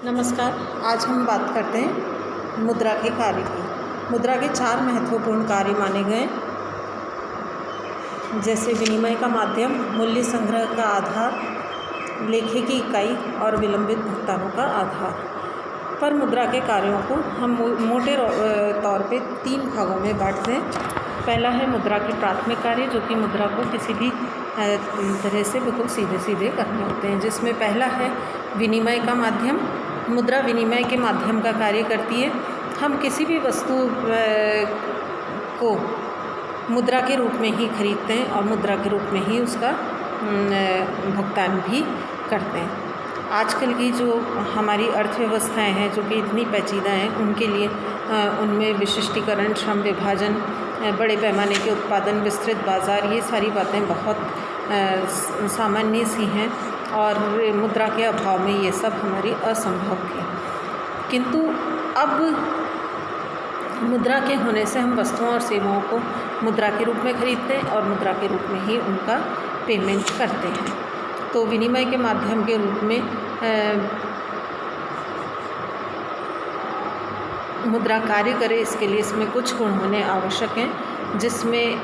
नमस्कार। आज हम बात करते हैं मुद्रा के कार्य की। मुद्रा के 4 महत्वपूर्ण कार्य माने गए, जैसे विनिमय का माध्यम, मूल्य संग्रह का आधार, लेखे की इकाई और विलंबित भुगतानों का आधार। पर मुद्रा के कार्यों को हम मोटे तौर पे 3 भागों में बांटते हैं। पहला है मुद्रा के प्राथमिक कार्य, जो कि मुद्रा को किसी भी तरह से बिल्कुल सीधे सीधे करने होते हैं, जिसमें पहला है विनिमय का माध्यम। मुद्रा विनिमय के माध्यम का कार्य करती है। हम किसी भी वस्तु को मुद्रा के रूप में ही खरीदते हैं और मुद्रा के रूप में ही उसका भुगतान भी करते हैं। आजकल की जो हमारी अर्थव्यवस्थाएं हैं, जो कि इतनी पेचीदा हैं, उनके लिए उनमें विशिष्टीकरण, श्रम विभाजन, बड़े पैमाने के उत्पादन, विस्तृत बाज़ार, ये सारी बातें बहुत सामान्य सी हैं और मुद्रा के अभाव में ये सब हमारी असंभव थी। किंतु अब मुद्रा के होने से हम वस्तुओं और सेवाओं को मुद्रा के रूप में खरीदते हैं और मुद्रा के रूप में ही उनका पेमेंट करते हैं। तो विनिमय के माध्यम के रूप में मुद्रा कार्य करे, इसके लिए इसमें कुछ गुण होने आवश्यक हैं, जिसमें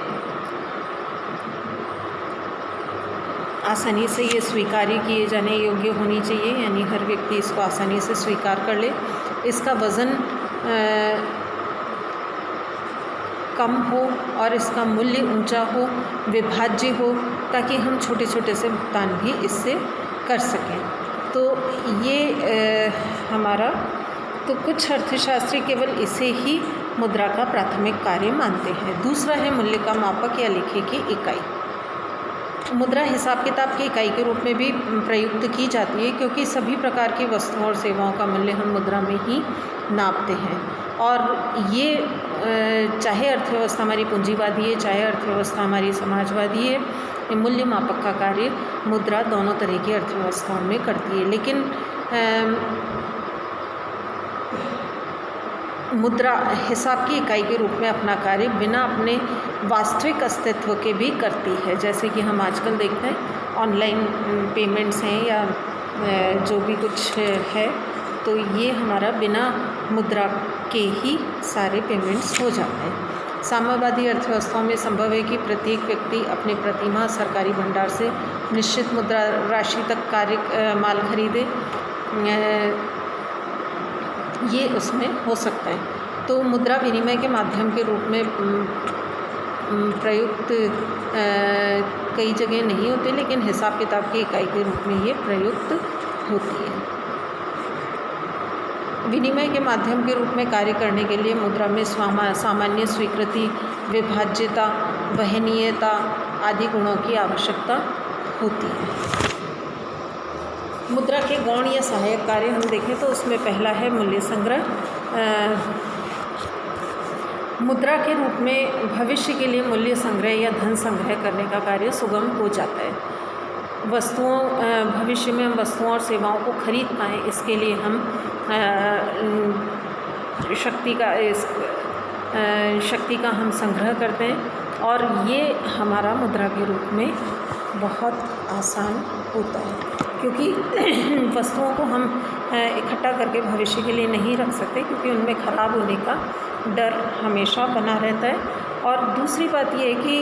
आसानी से ये स्वीकार्य किए जाने योग्य होनी चाहिए, यानी हर व्यक्ति इसको आसानी से स्वीकार कर ले। इसका वज़न कम हो और इसका मूल्य ऊंचा हो, विभाज्य हो, ताकि हम छोटे छोटे से भुगतान भी इससे कर सकें। तो ये हमारा कुछ अर्थशास्त्री केवल इसे ही मुद्रा का प्राथमिक कार्य मानते हैं। दूसरा है मूल्य का मापक या लेखे की इकाई। मुद्रा हिसाब किताब की इकाई के रूप में भी प्रयुक्त की जाती है, क्योंकि सभी प्रकार की वस्तुओं और सेवाओं का मूल्य हम मुद्रा में ही नापते हैं। और ये चाहे अर्थव्यवस्था हमारी पूंजीवादी है, चाहे अर्थव्यवस्था हमारी समाजवादी है, मूल्य मापक का कार्य मुद्रा दोनों तरह की अर्थव्यवस्थाओं में करती है। लेकिन मुद्रा हिसाब की इकाई के रूप में अपना कार्य बिना अपने वास्तविक अस्तित्व के भी करती है। जैसे कि हम आजकल देखते हैं ऑनलाइन पेमेंट्स हैं या जो भी कुछ है, तो ये हमारा बिना मुद्रा के ही सारे पेमेंट्स हो जाते हैं। साम्यवादी अर्थव्यवस्थाओं में संभव है कि प्रत्येक व्यक्ति अपने प्रतिमाह सरकारी भंडार से निश्चित मुद्रा राशि तक माल खरीदे, ये उसमें हो सकता है। तो मुद्रा विनिमय के माध्यम के रूप में प्रयुक्त कई जगह नहीं होते, लेकिन हिसाब किताब की इकाई के रूप में ये प्रयुक्त होती है। विनिमय के माध्यम के रूप में कार्य करने के लिए मुद्रा में सामान्य स्वीकृति, विभाज्यता, वहनीयता आदि गुणों की आवश्यकता होती है। मुद्रा के गौण या सहायक कार्य हम देखें तो उसमें पहला है मूल्य संग्रह। मुद्रा के रूप में भविष्य के लिए मूल्य संग्रह या धन संग्रह करने का कार्य सुगम हो जाता है। भविष्य में हम वस्तुओं और सेवाओं को खरीद पाएँ, इसके लिए हम शक्ति का हम संग्रह करते हैं और ये हमारा मुद्रा के रूप में बहुत आसान होता है, क्योंकि वस्तुओं को हम इकट्ठा करके भविष्य के लिए नहीं रख सकते, क्योंकि उनमें ख़राब होने का डर हमेशा बना रहता है। और दूसरी बात ये है कि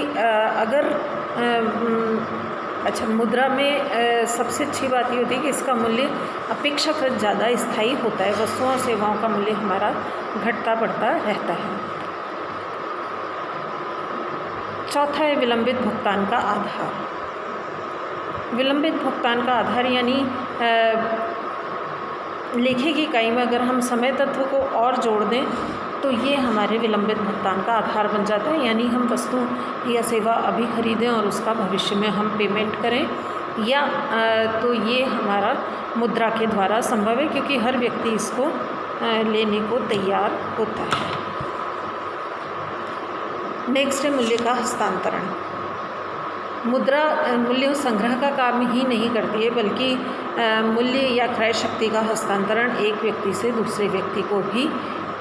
मुद्रा में सबसे अच्छी बात ये होती है कि इसका मूल्य अपेक्षाकृत ज़्यादा स्थायी होता है। वस्तुओं और सेवाओं का मूल्य हमारा घटता बढ़ता रहता है। चौथा है विलंबित भुगतान का आधार। विलंबित भुगतान का आधार यानी लेखे की इकाई में अगर हम समय तत्व को और जोड़ दें तो ये हमारे विलंबित भुगतान का आधार बन जाता है। यानी हम वस्तु या सेवा अभी खरीदें और उसका भविष्य में हम पेमेंट करें, या तो ये हमारा मुद्रा के द्वारा संभव है, क्योंकि हर व्यक्ति इसको लेने को तैयार होता है। नेक्स्ट है मूल्य का हस्तांतरण। मुद्रा मूल्य संग्रह का काम ही नहीं करती है, बल्कि मूल्य या क्रय शक्ति का हस्तांतरण एक व्यक्ति से दूसरे व्यक्ति को भी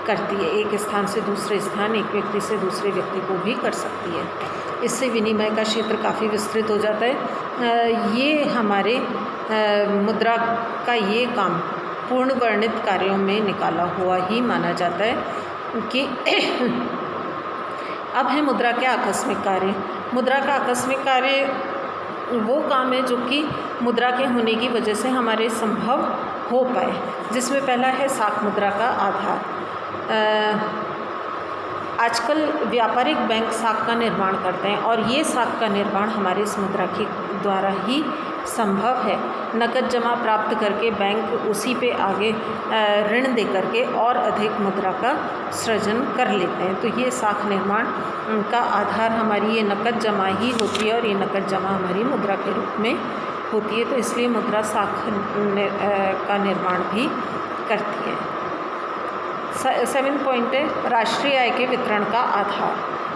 करती है। एक स्थान से दूसरे स्थान, एक व्यक्ति से दूसरे व्यक्ति को भी कर सकती है। इससे विनिमय का क्षेत्र काफ़ी विस्तृत हो जाता है। ये हमारे मुद्रा का ये काम पूर्ण वर्णित कार्यों में निकाला हुआ ही माना जाता है कि अब है मुद्रा के आकस्मिक कार्य। मुद्रा का आकस्मिक कार्य वो काम है जो कि मुद्रा के होने की वजह से हमारे संभव हो पाए, जिसमें पहला है साख मुद्रा का आधार। आजकल व्यापारिक बैंक साख का निर्माण करते हैं और ये साख का निर्माण हमारे इस मुद्रा के द्वारा ही संभव है। नकद जमा प्राप्त करके बैंक उसी पे आगे ऋण दे करके और अधिक मुद्रा का सृजन कर लेते हैं। तो ये साख निर्माण का आधार हमारी ये नकद जमा ही होती है और ये नकद जमा हमारी मुद्रा के रूप में होती है। तो इसलिए मुद्रा साख का निर्माण भी करती है। 7 पॉइंट है राष्ट्रीय आय के वितरण का आधार।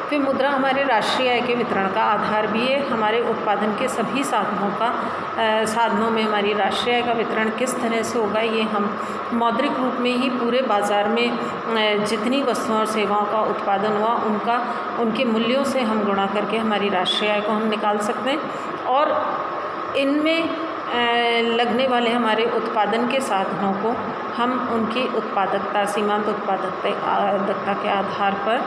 फिर मुद्रा हमारे राष्ट्रीय आय के वितरण का आधार भी है। हमारे उत्पादन के सभी साधनों में हमारी राष्ट्रीय आय का वितरण किस तरह से होगा, ये हम मौद्रिक रूप में ही पूरे बाज़ार में जितनी वस्तुओं और सेवाओं का उत्पादन हुआ उनके मूल्यों से हम गुणा करके हमारी राष्ट्रीय आय को हम निकाल सकते हैं। और इनमें लगने वाले हमारे उत्पादन के साधनों को हम उनकी उत्पादकता, सीमांत उत्पादकता के आधार पर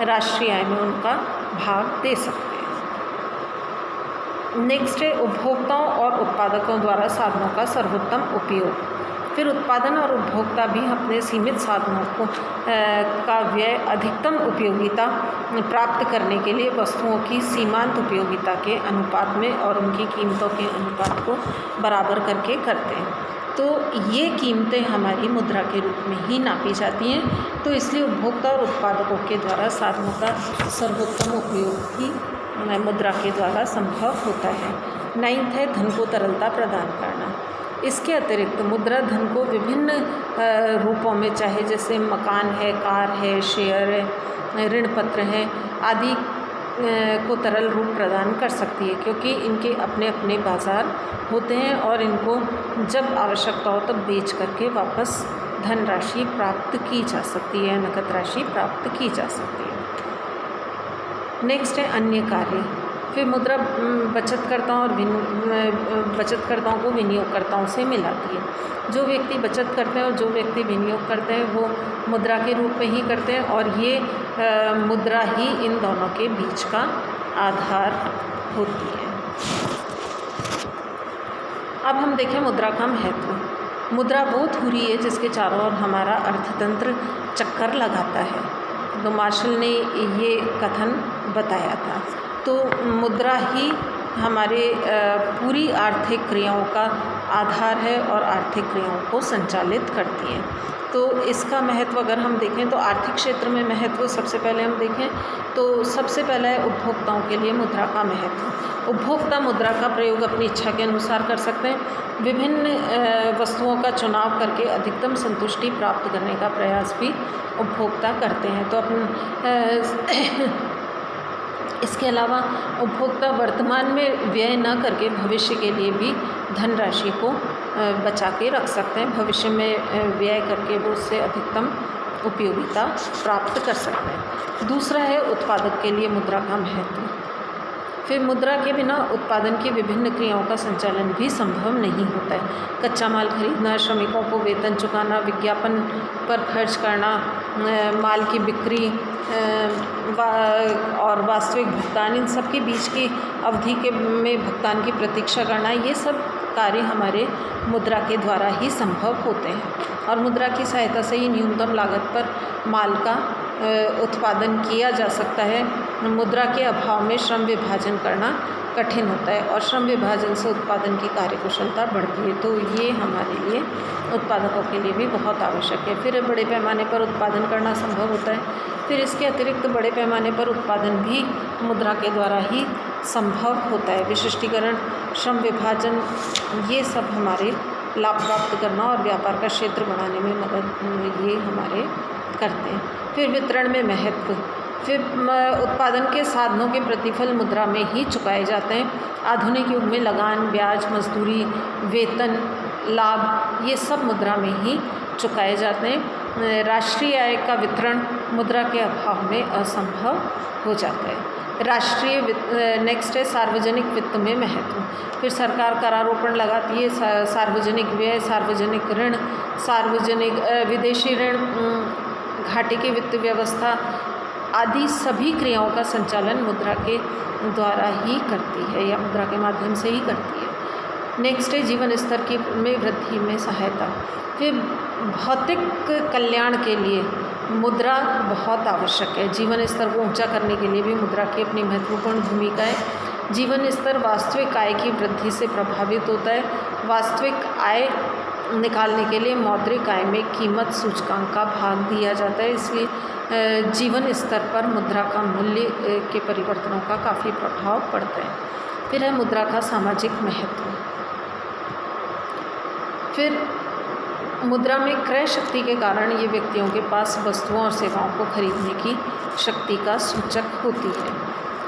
राष्ट्रीय आय में उनका भाग दे सकते हैं। नेक्स्ट है उपभोक्ताओं और उत्पादकों द्वारा साधनों का सर्वोत्तम उपयोग। फिर उत्पादन और उपभोक्ता भी अपने सीमित साधनों का व्यय अधिकतम उपयोगिता प्राप्त करने के लिए वस्तुओं की सीमांत उपयोगिता के अनुपात में और उनकी कीमतों के अनुपात को बराबर करके करते हैं। तो ये कीमतें हमारी मुद्रा के रूप में ही नापी जाती हैं। तो इसलिए उपभोक्ता और उत्पादकों के द्वारा साधनों का सर्वोत्तम उपयोग ही मुद्रा के द्वारा संभव होता है। 9th है धन को तरलता प्रदान करना। इसके अतिरिक्त मुद्रा धन को विभिन्न रूपों में, चाहे जैसे मकान है, कार है, शेयर है, ऋण पत्र है आदि को तरल रूप प्रदान कर सकती है, क्योंकि इनके अपने अपने बाज़ार होते हैं और इनको जब आवश्यकता हो तब बेच करके वापस धनराशि प्राप्त की जा सकती है, नकद राशि प्राप्त की जा सकती है। नेक्स्ट है अन्य कार्य। फिर मुद्रा बचतकर्ताओं को विनियोगकर्ताओं से मिलाती है। जो व्यक्ति बचत करते हैं और जो व्यक्ति विनियोग करते हैं वो मुद्रा के रूप में ही करते हैं और ये मुद्रा ही इन दोनों के बीच का आधार होती है। अब हम देखें मुद्रा का महत्व। मुद्रा वो धुरी है जिसके चारों ओर हमारा अर्थतंत्र चक्कर लगाता है। तो मार्शल ने ये कथन बताया था। तो मुद्रा ही हमारे पूरी आर्थिक क्रियाओं का आधार है और आर्थिक क्रियाओं को संचालित करती है। तो इसका महत्व अगर हम देखें तो आर्थिक क्षेत्र में महत्व सबसे पहले हम देखें तो सबसे पहला है उपभोक्ताओं के लिए मुद्रा का महत्व। उपभोक्ता मुद्रा का प्रयोग अपनी इच्छा के अनुसार कर सकते हैं। विभिन्न वस्तुओं का चुनाव करके अधिकतम संतुष्टि प्राप्त करने का प्रयास भी उपभोक्ता करते हैं। तो इसके अलावा उपभोक्ता वर्तमान में व्यय न करके भविष्य के लिए भी धनराशि को बचा के रख सकते हैं। भविष्य में व्यय करके वो उससे अधिकतम उपयोगिता प्राप्त कर सकते हैं। दूसरा है उत्पादक के लिए मुद्रा का महत्व। फिर मुद्रा के बिना उत्पादन की विभिन्न क्रियाओं का संचालन भी संभव नहीं होता है। कच्चा माल खरीदना, श्रमिकों को वेतन चुकाना, विज्ञापन पर खर्च करना, माल की बिक्री और वास्तविक भुगतान, इन सब के बीच की अवधि में भुगतान की प्रतीक्षा करना, ये सब कार्य हमारे मुद्रा के द्वारा ही संभव होते हैं। और मुद्रा की सहायता से ही न्यूनतम लागत पर माल का उत्पादन किया जा सकता है। मुद्रा के अभाव में श्रम विभाजन करना कठिन होता है और श्रम विभाजन से उत्पादन की कार्यकुशलता बढ़ती है। तो ये हमारे लिए उत्पादकों के लिए भी बहुत आवश्यक है। फिर बड़े पैमाने पर उत्पादन करना संभव होता है। फिर इसके अतिरिक्त बड़े पैमाने पर उत्पादन भी मुद्रा के द्वारा ही संभव होता है। विशिष्टीकरण, श्रम विभाजन, ये सब हमारे लाभ प्राप्त करना और व्यापार का क्षेत्र बढ़ाने में मदद ये हमारे करते हैं। फिर वितरण में महत्व। फिर उत्पादन के साधनों के प्रतिफल मुद्रा में ही चुकाए जाते हैं। आधुनिक युग में लगान, ब्याज, मजदूरी, वेतन, लाभ, ये सब मुद्रा में ही चुकाए जाते हैं। राष्ट्रीय आय का वितरण मुद्रा के अभाव में असंभव हो जाता है। राष्ट्रीय वित्त, नेक्स्ट है सार्वजनिक वित्त में महत्व। फिर सरकार करारोपण लगाती है, सार्वजनिक व्यय, सार्वजनिक ऋण, सार्वजनिक विदेशी ऋण, घाटे की वित्त व्यवस्था आदि सभी क्रियाओं का संचालन मुद्रा के द्वारा ही करती है या मुद्रा के माध्यम से ही करती है। नेक्स्ट है जीवन स्तर की में वृद्धि में सहायता। फिर भौतिक कल्याण के लिए मुद्रा बहुत आवश्यक है। जीवन स्तर को ऊंचा करने के लिए भी मुद्रा की अपनी महत्वपूर्ण भूमिका है। जीवन स्तर वास्तविक आय की वृद्धि से प्रभावित होता है। वास्तविक आय निकालने के लिए मौद्रिक आय में कीमत सूचकांक का भाग दिया जाता है, इसलिए जीवन स्तर पर मुद्रा का मूल्य के परिवर्तनों का काफ़ी प्रभाव पड़ता है। फिर है मुद्रा का सामाजिक महत्व। फिर मुद्रा में क्रय शक्ति के कारण ये व्यक्तियों के पास वस्तुओं और सेवाओं को खरीदने की शक्ति का सूचक होती है।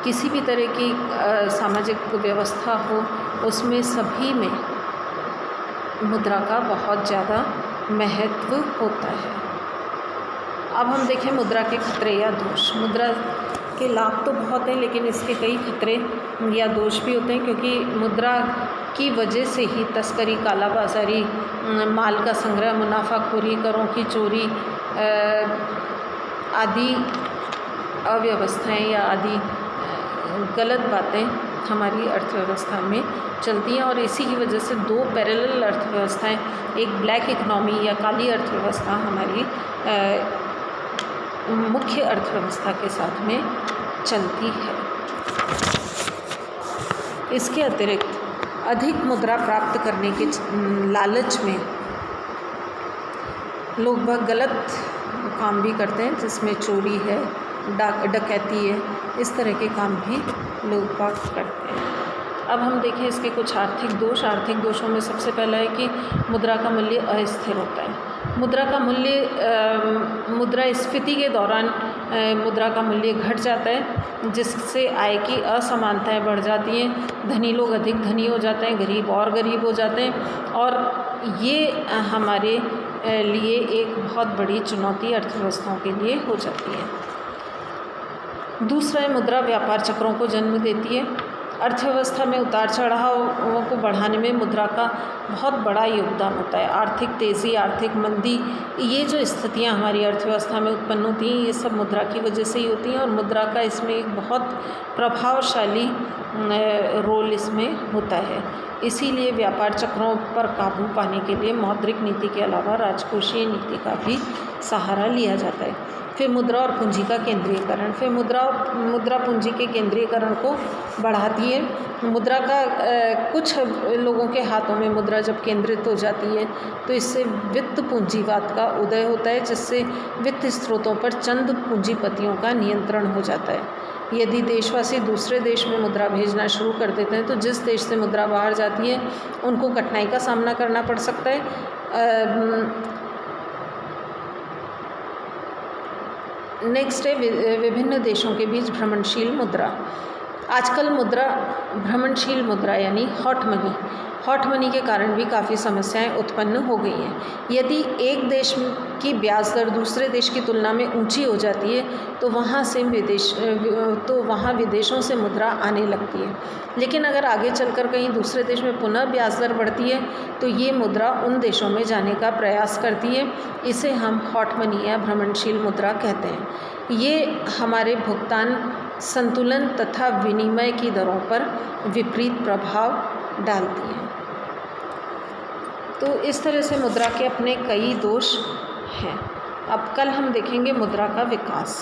किसी भी तरह की सामाजिक व्यवस्था हो उसमें सभी में मुद्रा का बहुत ज़्यादा महत्व होता है। अब हम देखें मुद्रा के खतरे या दोष। मुद्रा के लाभ तो बहुत हैं लेकिन इसके कई खतरे या दोष भी होते हैं, क्योंकि मुद्रा की वजह से ही तस्करी, कालाबाजारी, माल का संग्रह, मुनाफाखोरी, करों की चोरी आदि अव्यवस्थाएं या आदि गलत बातें हमारी अर्थव्यवस्था में चलती हैं। और इसी की वजह से दो पैरेलल अर्थव्यवस्थाएं, एक ब्लैक इकोनॉमी या काली अर्थव्यवस्था हमारी मुख्य अर्थव्यवस्था के साथ में चलती है। इसके अतिरिक्त अधिक मुद्रा प्राप्त करने के लालच में लोग बहुत गलत काम भी करते हैं, जिसमें चोरी है, डकैती है, इस तरह के काम भी लोग करते हैं। अब हम देखें इसके कुछ आर्थिक दोष। आर्थिक दोषों में सबसे पहला है कि मुद्रा का मूल्य अस्थिर होता है। मुद्रा का मूल्य मुद्रास्फीति के दौरान मुद्रा का मूल्य घट जाता है, जिससे आय की असमानताएं बढ़ जाती हैं। धनी लोग अधिक धनी हो जाते हैं, गरीब और गरीब हो जाते हैं, और ये हमारे लिए एक बहुत बड़ी चुनौती अर्थव्यवस्थाओं के लिए हो जाती है। दूसरा है मुद्रा व्यापार चक्रों को जन्म देती है। अर्थव्यवस्था में उतार चढ़ावों को बढ़ाने में मुद्रा का बहुत बड़ा योगदान होता है। आर्थिक तेज़ी, आर्थिक मंदी, ये जो स्थितियां हमारी अर्थव्यवस्था में उत्पन्न होती हैं, ये सब मुद्रा की वजह से ही होती हैं, और मुद्रा का इसमें एक बहुत प्रभावशाली रोल इसमें होता है। इसीलिए व्यापार चक्रों पर काबू पाने के लिए मौद्रिक नीति के अलावा राजकोषीय नीति का भी सहारा लिया जाता है। फिर मुद्रा और पूंजी का केंद्रीयकरण। फिर मुद्रा पूंजी के केंद्रीयकरण को बढ़ाती है। मुद्रा का कुछ लोगों के हाथों में मुद्रा जब केंद्रित हो जाती है तो इससे वित्त पूंजीवाद का उदय होता है, जिससे वित्त स्रोतों पर चंद पूंजीपतियों का नियंत्रण हो जाता है। यदि देशवासी दूसरे देश में मुद्रा भेजना शुरू कर देते हैं तो जिस देश से मुद्रा बाहर जाती है उनको कठिनाई का सामना करना पड़ सकता है। नेक्स्ट है विभिन्न देशों के बीच भ्रमणशील मुद्रा। आजकल मुद्रा भ्रमणशील मुद्रा यानी हॉट मनी के कारण भी काफ़ी समस्याएं उत्पन्न हो गई हैं। यदि एक देश की ब्याज दर दूसरे देश की तुलना में ऊंची हो जाती है तो वहाँ विदेशों से मुद्रा आने लगती है। लेकिन अगर आगे चलकर कहीं दूसरे देश में पुनः ब्याज दर बढ़ती है तो ये मुद्रा उन देशों में जाने का प्रयास करती है। इसे हम हॉट मनी या भ्रमणशील मुद्रा कहते हैं। ये हमारे भुगतान संतुलन तथा विनिमय की दरों पर विपरीत प्रभाव डालती है। तो इस तरह से मुद्रा के अपने कई दोष हैं। अब कल हम देखेंगे मुद्रा का विकास।